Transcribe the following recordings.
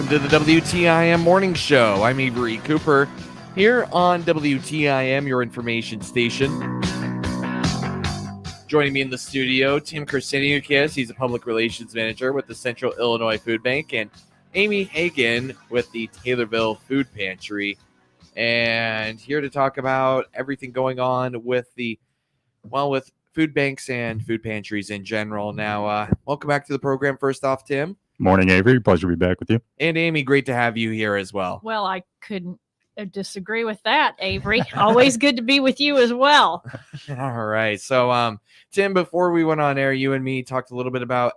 welcome to the WTIM Morning Show. I'm Avery Cooper here on WTIM, your information station. Joining me in the studio, Tim Krasiniukis. He's a public relations manager with the Central Illinois Food Bank, and Amy Hagan with the Taylorville Food Pantry. And here to talk about everything going on with with food banks and food pantries in general. Now, welcome back to the program. First off, Tim. Morning, Avery. Pleasure to be back with you. And Amy, great to have you here as well. Well, I couldn't disagree with that, Avery. Always good to be with you as well. All right. So, Tim, before we went on air, you and me talked a little bit about,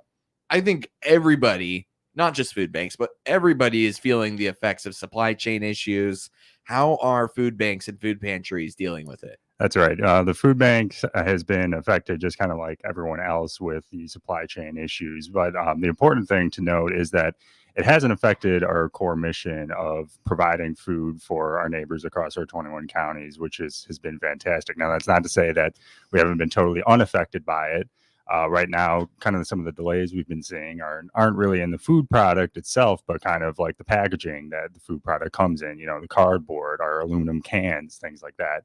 I think everybody, not just food banks, but everybody is feeling the effects of supply chain issues. How are food banks and food pantries dealing with it? That's right. The food bank has been affected just kind of like everyone else with the supply chain issues. But the important thing to note is that it hasn't affected our core mission of providing food for our neighbors across our 21 counties, which has been fantastic. Now, that's not to say that we haven't been totally unaffected by it. Right now, kind of some of the delays we've been seeing aren't really in the food product itself, but kind of like the packaging that the food product comes in, the cardboard, our aluminum cans, things like that.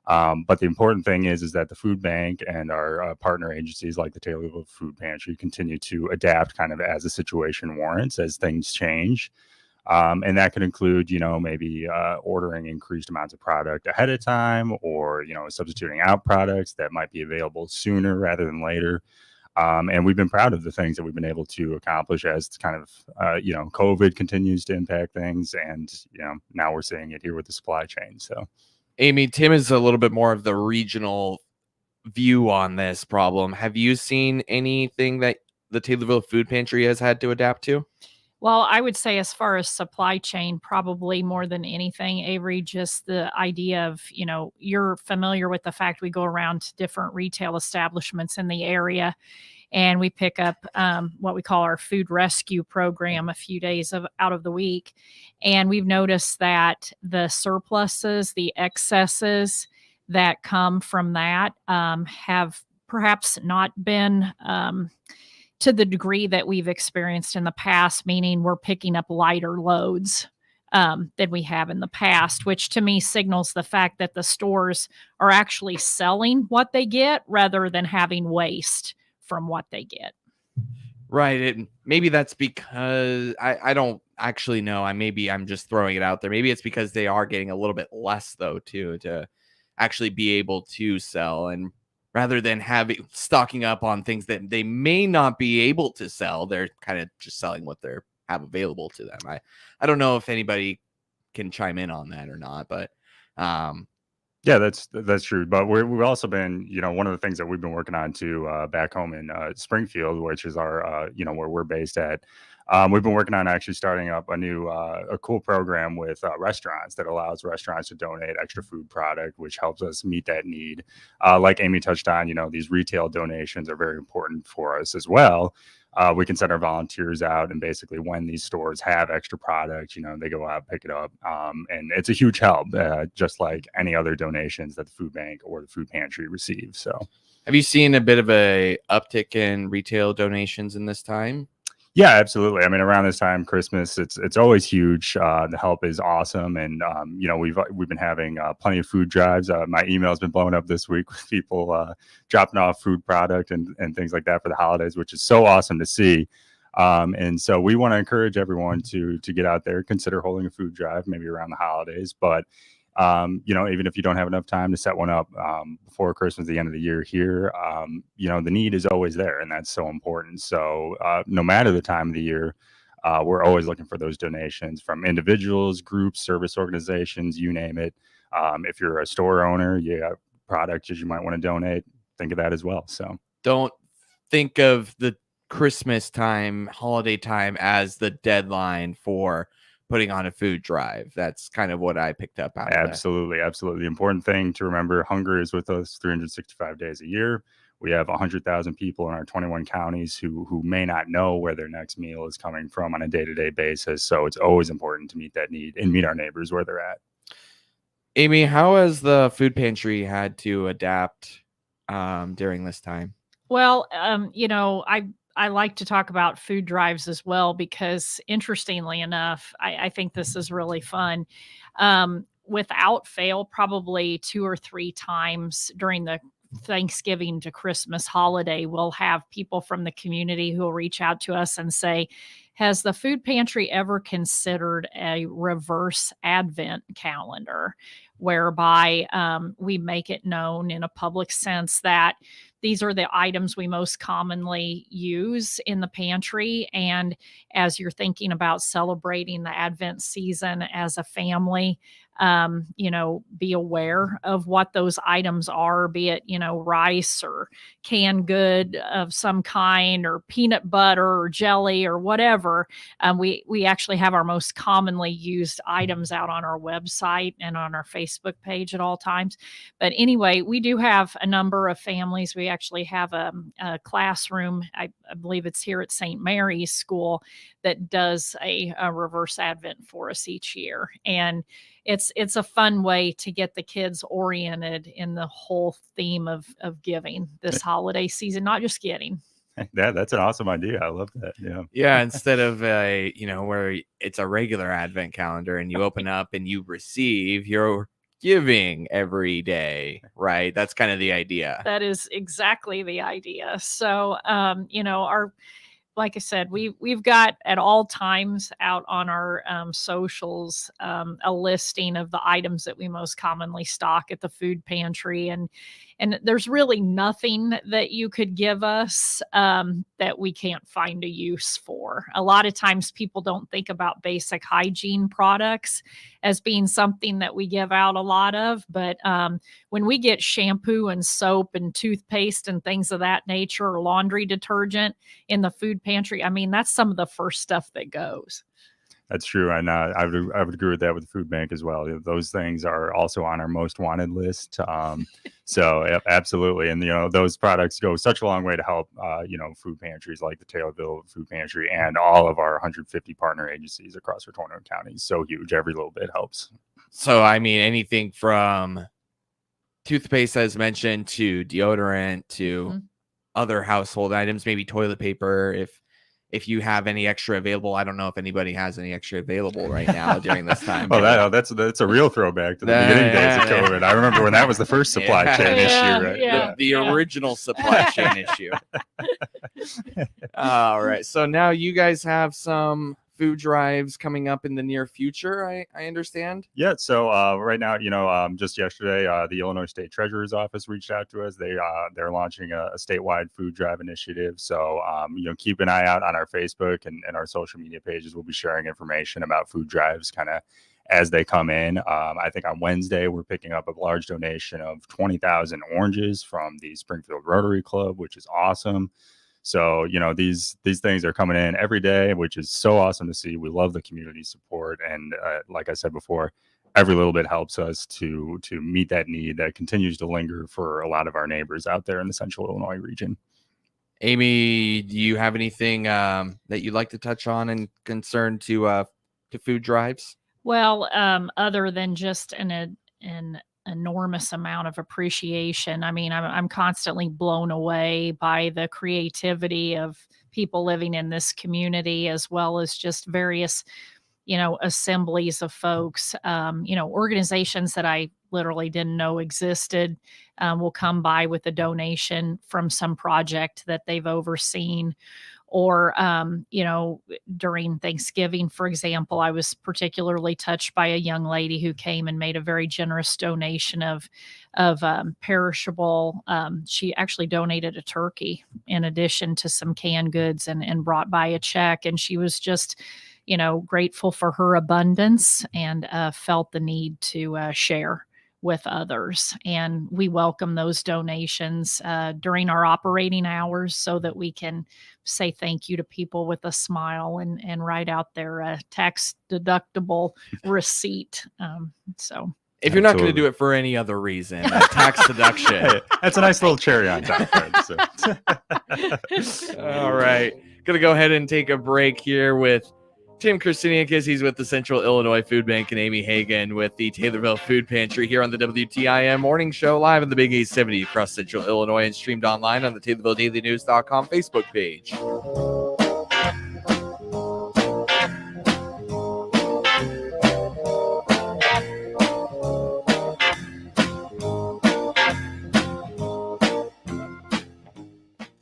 But the important thing is that the food bank and our partner agencies like the Taylorville Food Pantry continue to adapt kind of as the situation warrants, as things change. And that could include, maybe ordering increased amounts of product ahead of time, or, substituting out products that might be available sooner rather than later. And we've been proud of the things that we've been able to accomplish as kind of, COVID continues to impact things. And, now we're seeing it here with the supply chain. So, Amy, Tim is a little bit more of the regional view on this problem. Have you seen anything that the Taylorville Food Pantry has had to adapt to? Well, I would say as far as supply chain, probably more than anything, Avery, just the idea of, you're familiar with the fact we go around to different retail establishments in the area, and we pick up what we call our food rescue program a few days out of the week. And we've noticed that the surpluses, the excesses that come from that have perhaps not been to the degree that we've experienced in the past, meaning we're picking up lighter loads than we have in the past, which to me signals the fact that the stores are actually selling what they get rather than having waste from what they get. Right. And maybe that's because I don't actually know. I'm just throwing it out there. Maybe it's because they are getting a little bit less, though, too, to actually be able to sell. And rather than stocking up on things that they may not be able to sell, they're kind of just selling what they have available to them. I don't know if anybody can chime in on that or not, but yeah, that's true. But we've also been, one of the things that we've been working on too, back home in Springfield, which is our, where we're based at. We've been working on actually starting up a cool program with restaurants that allows restaurants to donate extra food product, which helps us meet that need. Like Amy touched on, these retail donations are very important for us as well. We can send our volunteers out, and basically when these stores have extra product, they go out, pick it up. And it's a huge help, just like any other donations that the food bank or the food pantry receives. So have you seen a bit of a uptick in retail donations in this time? Yeah, absolutely. I mean, around this time, Christmas, it's always huge. The help is awesome, and we've been having plenty of food drives. My email's been blowing up this week with people dropping off food product and things like that for the holidays, which is so awesome to see. And so we want to encourage everyone to get out there, consider holding a food drive, maybe around the holidays, but even if you don't have enough time to set one up before Christmas, the end of the year here, the need is always there, and that's so important. So no matter the time of the year, we're always looking for those donations from individuals, groups, service organizations, you name it. If you're a store owner, you got products that you might want to donate, think of that as well. So don't think of the Christmas time, holiday time as the deadline for putting on a food drive. That's kind of what I picked up out of that. Absolutely. The important thing to remember, hunger is with us 365 days a year. We have 100,000 people in our 21 counties who may not know where their next meal is coming from on a day-to-day basis. So it's always important to meet that need and meet our neighbors where they're at. Amy, how has the food pantry had to adapt during this time? Well, I like to talk about food drives as well, because interestingly enough, I think this is really fun. Without fail, probably 2 or 3 times during the Thanksgiving to Christmas holiday, we'll have people from the community who will reach out to us and say, has the food pantry ever considered a reverse advent calendar, whereby we make it known in a public sense that these are the items we most commonly use in the pantry. And as you're thinking about celebrating the Advent season as a family, be aware of what those items are, be it, rice or canned good of some kind, or peanut butter or jelly or whatever. We actually have our most commonly used items out on our website and on our Facebook page at all times. But anyway, we do have a number of families. We actually have a classroom, I believe it's here at St. Mary's School, that does a reverse Advent for us each year. And it's a fun way to get the kids oriented in the whole theme of giving this holiday season, not just getting. That's an awesome idea. I love that. Yeah. Yeah. Instead of where it's a regular Advent calendar and you open up and you receive, you're giving every day, right? That's kind of the idea. That is exactly the idea. So, like I said, we've got at all times out on our socials a listing of the items that we most commonly stock at the food pantry, and there's really nothing that you could give us that we can't find a use for. A lot of times people don't think about basic hygiene products as being something that we give out a lot of, but when we get shampoo and soap and toothpaste and things of that nature, or laundry detergent in the food pantry, I mean, that's some of the first stuff that goes. That's true. And I would agree with that with the food bank as well. Those things are also on our most wanted list. So absolutely. And, those products go such a long way to help, food pantries like the Taylorville Food Pantry and all of our 150 partner agencies across our 21 counties. So huge. Every little bit helps. So, I mean, anything from toothpaste, as mentioned, to deodorant, to other household items, maybe toilet paper, if you have any extra available. I don't know if anybody has any extra available right now during this time. Oh, that's a real throwback to the beginning days of COVID. I remember when that was the first supply chain issue, right? Yeah. The original supply chain issue. All right. So now you guys have some food drives coming up in the near future, I understand. Yeah. So right now, just yesterday, the Illinois State Treasurer's Office reached out to us. They're launching a statewide food drive initiative. So keep an eye out on our Facebook and our social media pages. We'll be sharing information about food drives kind of as they come in. I think on Wednesday we're picking up a large donation of 20,000 oranges from the Springfield Rotary Club, which is awesome. So, these things are coming in every day, which is so awesome to see. We love the community support. And like I said before, every little bit helps us to meet that need that continues to linger for a lot of our neighbors out there in the central Illinois region. Amy, do you have anything that you'd like to touch on in concern to food drives? Well, other than just an enormous amount of appreciation. I mean, I'm constantly blown away by the creativity of people living in this community, as well as just various, assemblies of folks, organizations that I literally didn't know existed, will come by with a donation from some project that they've overseen. Or, during Thanksgiving, for example, I was particularly touched by a young lady who came and made a very generous donation of perishable. She actually donated a turkey in addition to some canned goods, and brought by a check. And she was just, grateful for her abundance, and felt the need to share with others. And we welcome those donations during our operating hours, so that we can say thank you to people with a smile and write out their tax deductible receipt. So if you're not going to do it for any other reason, tax deduction. Hey, that's a nice little cherry on top. Right? So. All right. Going to go ahead and take a break here with Tim Christiniakis, he's with the Central Illinois Food Bank, and Amy Hagan with the Taylorville Food Pantry here on the WTIM Morning Show, live in the Big 870 across Central Illinois and streamed online on the TaylorvilleDailyNews.com Facebook page.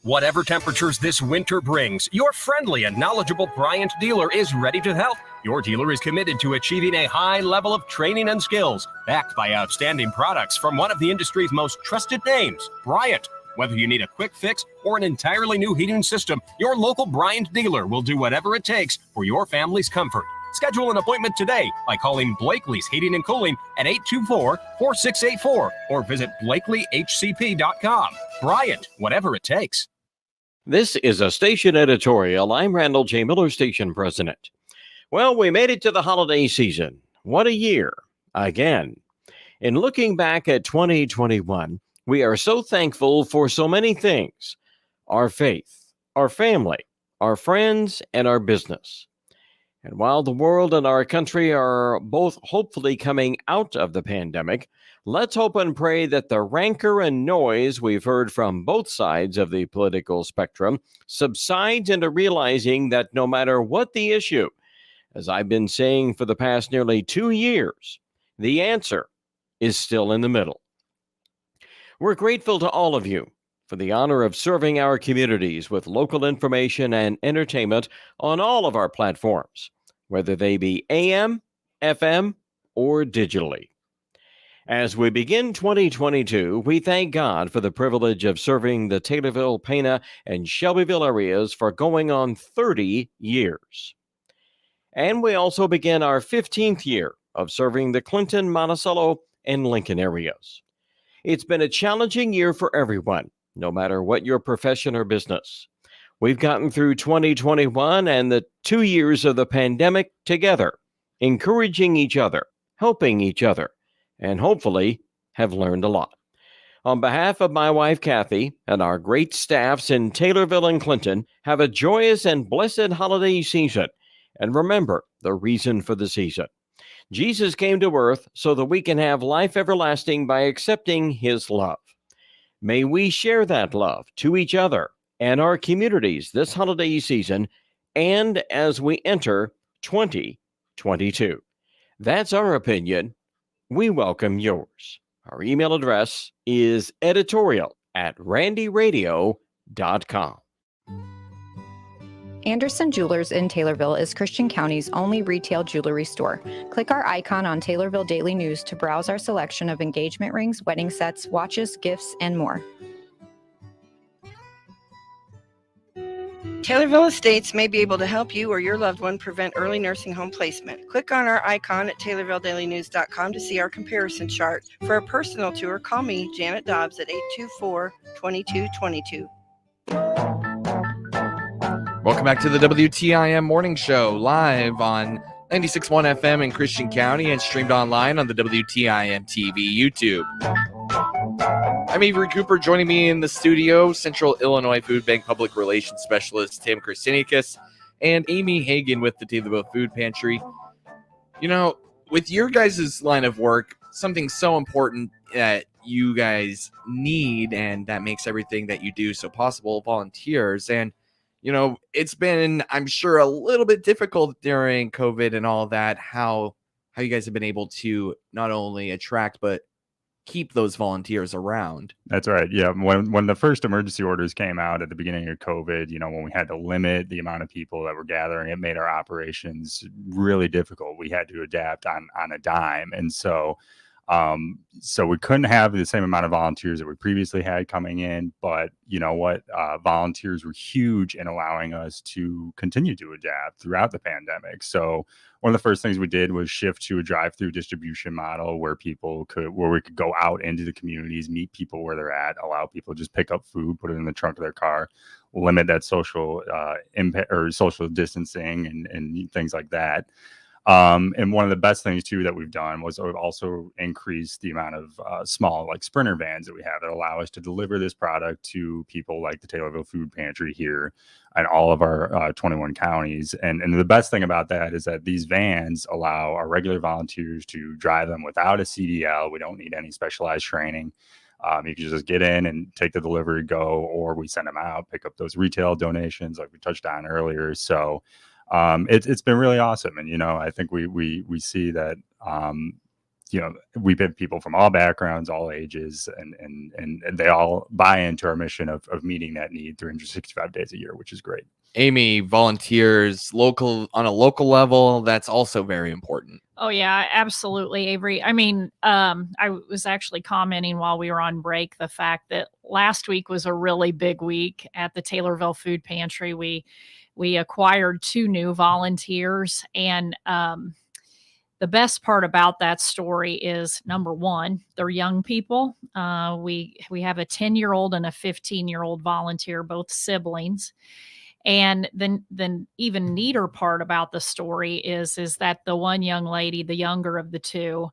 Whatever temperatures this winter brings, your friendly and knowledgeable Bryant dealer is ready to help. Your dealer is committed to achieving a high level of training and skills, backed by outstanding products from one of the industry's most trusted names, Bryant. Whether you need a quick fix or an entirely new heating system, your local Bryant dealer will do whatever it takes for your family's comfort. Schedule an appointment today by calling Blakely's Heating and Cooling at 824-4684 or visit blakelyhcp.com. Bryant, whatever it takes. This is a station editorial. I'm Randall J. Miller, station president. Well, we made it to the holiday season. What a year. Again. In looking back at 2021, we are so thankful for so many things. Our faith, our family, our friends, and our business. And while the world and our country are both hopefully coming out of the pandemic, let's hope and pray that the rancor and noise we've heard from both sides of the political spectrum subsides into realizing that no matter what the issue, as I've been saying for the past nearly 2 years, the answer is still in the middle. We're grateful to all of you for the honor of serving our communities with local information and entertainment on all of our platforms, whether they be AM, FM, or digitally. As we begin 2022, we thank God for the privilege of serving the Taylorville, Pana, and Shelbyville areas for going on 30 years. And we also begin our 15th year of serving the Clinton, Monticello, and Lincoln areas. It's been a challenging year for everyone, no matter what your profession or business. We've gotten through 2021 and the 2 years of the pandemic together, encouraging each other, helping each other, and hopefully have learned a lot. On behalf of my wife, Kathy, and our great staffs in Taylorville and Clinton, have a joyous and blessed holiday season. And remember the reason for the season. Jesus came to earth so that we can have life everlasting by accepting his love. May we share that love to each other and our communities this holiday season and as we enter 2022. That's our opinion. We welcome yours. Our email address is editorial@randyradio.com. Anderson Jewelers in Taylorville is Christian County's only retail jewelry store. Click our icon on Taylorville Daily News to browse our selection of engagement rings, wedding sets, watches, gifts, and more. Taylorville Estates may be able to help you or your loved one prevent early nursing home placement. Click on our icon at TaylorvilleDailyNews.com to see our comparison chart. For a personal tour, call me, Janet Dobbs, at 824-2222. Welcome back to the WTIM Morning Show, live on 96.1 FM in Christian County and streamed online on the WTIM TV YouTube. I'm Avery Cooper. Joining me in the studio, Central Illinois Food Bank Public Relations Specialist Tim Christiniakis and Amy Hagan with the Taylorville Food Pantry. You know, with your guys' line of work, something so important that you guys need and that makes everything that you do so possible, volunteers. And you know, it's been, I'm sure, a little bit difficult during COVID and all that, how you guys have been able to not only attract, but keep those volunteers around. That's right. Yeah. When the first emergency orders came out at the beginning of COVID, you know, when we had to limit the amount of people that were gathering, it made our operations really difficult. We had to adapt on a dime. And so we couldn't have the same amount of volunteers that we previously had coming in, but you know what? Volunteers were huge in allowing us to continue to adapt throughout the pandemic. So one of the first things we did was shift to a drive-through distribution model where we could go out into the communities, meet people where they're at, allow people to just pick up food, put it in the trunk of their car, limit that social impact or social distancing and things like that. And one of the best things too that we've done was we've also increased the amount of small like sprinter vans that we have that allow us to deliver this product to people like the Taylorville Food Pantry here in all of our 21 counties. And the best thing about that is that these vans allow our regular volunteers to drive them without a CDL. We don't need any specialized training. You can just get in and take the delivery, go, or we send them out, pick up those retail donations like we touched on earlier. So it's been really awesome. And, I think we see that, we've had people from all backgrounds, all ages, and they all buy into our mission of meeting that need 365 days a year, which is great. Amy, volunteers on a local level, that's also very important. Oh yeah, absolutely, Avery. I mean, I was actually commenting while we were on break the fact that last week was a really big week at the Taylorville Food Pantry. We acquired 2 new volunteers, and the best part about that story is, number one, they're young people. We have a 10-year-old and a 15-year-old volunteer, both siblings. And then the even neater part about the story is that the one young lady, the younger of the two,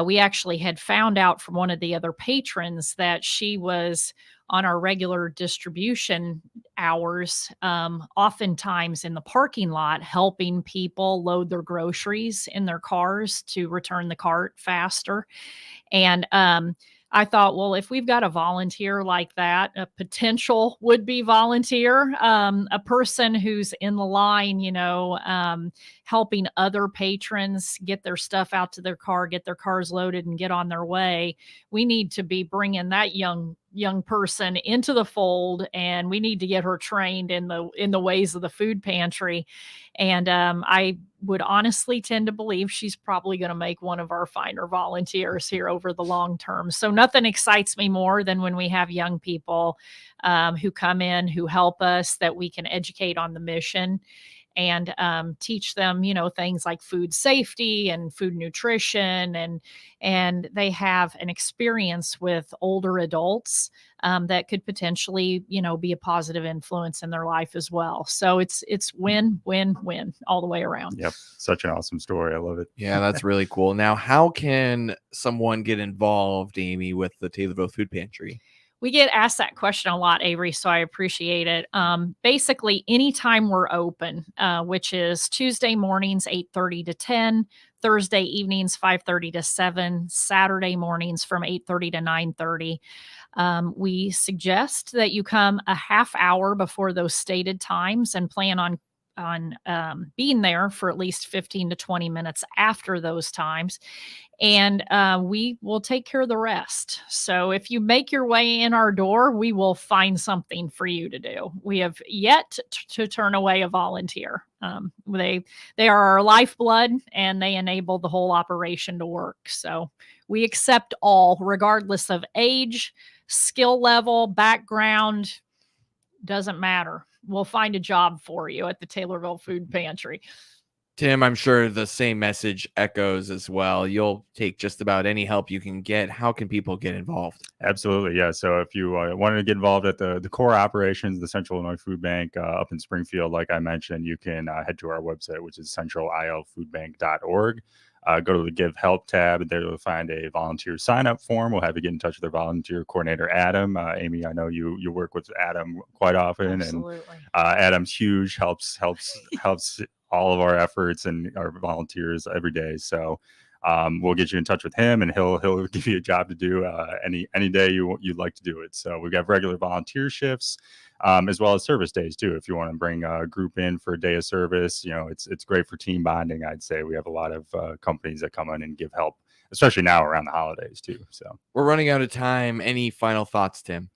we actually had found out from one of the other patrons that she was on our regular distribution hours, oftentimes in the parking lot, helping people load their groceries in their cars to return the cart faster. And I thought, well, if we've got a volunteer like that, a potential would-be volunteer, a person who's in the line, helping other patrons get their stuff out to their car, get their cars loaded and get on their way, we need to be bringing that young person into the fold, and we need to get her trained in the ways of the food pantry. And I would honestly tend to believe she's probably going to make one of our finer volunteers here over the long term. So nothing excites me more than when we have young people who come in, who help us, that we can educate on the mission and teach them, things like food safety and food nutrition, and they have an experience with older adults that could potentially, be a positive influence in their life as well. So it's win, win, win all the way around. Yep. Such an awesome story. I love it. Yeah, that's really cool. Now, how can someone get involved, Amy, with the Taylorville Food Pantry? We get asked that question a lot, Avery, so I appreciate it. Basically, anytime we're open, which is Tuesday mornings, 8:30 to 10, Thursday evenings, 5:30 to 7, Saturday mornings from 8:30 to 9:30. We suggest that you come a half hour before those stated times and plan on being there for at least 15 to 20 minutes after those times. And we will take care of the rest. So if you make your way in our door, we will find something for you to do. We have yet to turn away a volunteer. They are our lifeblood, and they enable the whole operation to work. So we accept all, regardless of age, skill level, background, doesn't matter. We'll find a job for you at the Taylorville Food Pantry. Tim, I'm sure the same message echoes as well. You'll take just about any help you can get. How can people get involved? Absolutely. Yeah. So if you wanted to get involved at the core operations, the Central Illinois Food Bank up in Springfield, like I mentioned, you can head to our website, which is centralilfoodbank.org. Go to the Give Help tab, and there you'll find a volunteer sign-up form. We'll have you get in touch with our volunteer coordinator, Adam. Amy, I know you work with Adam quite often. Absolutely. And Adam's huge, helps all of our efforts and our volunteers every day. So we'll get you in touch with him, and he'll give you a job to do any day you'd like to do it. So we've got regular volunteer shifts, as well as service days too. If you want to bring a group in for a day of service, it's great for team bonding. I'd say we have a lot of companies that come in and give help, especially now around the holidays too. So we're running out of time. Any final thoughts, Tim?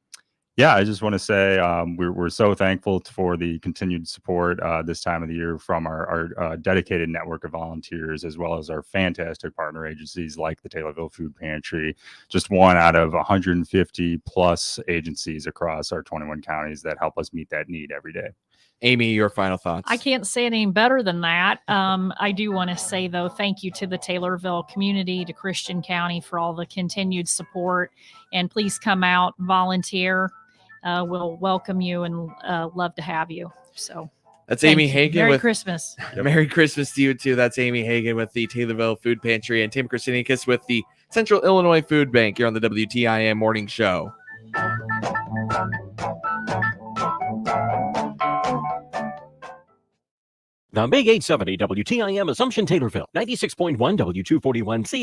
Yeah, I just want to say we're so thankful for the continued support this time of the year from our dedicated network of volunteers, as well as our fantastic partner agencies like the Taylorville Food Pantry, just one out of 150 plus agencies across our 21 counties that help us meet that need every day. Amy, your final thoughts? I can't say it any better than that. I do want to say, though, thank you to the Taylorville community, to Christian County for all the continued support. And please come out, volunteer. We'll welcome you and love to have you. So That's Thank Amy you. Hagan Merry with Christmas. Merry Christmas to you too. That's Amy Hagan with the Taylorville Food Pantry and Tim Christinikis with the Central Illinois Food Bank here on the WTIM Morning Show. The Big 870 WTIM Assumption Taylorville, 96.1 W241C.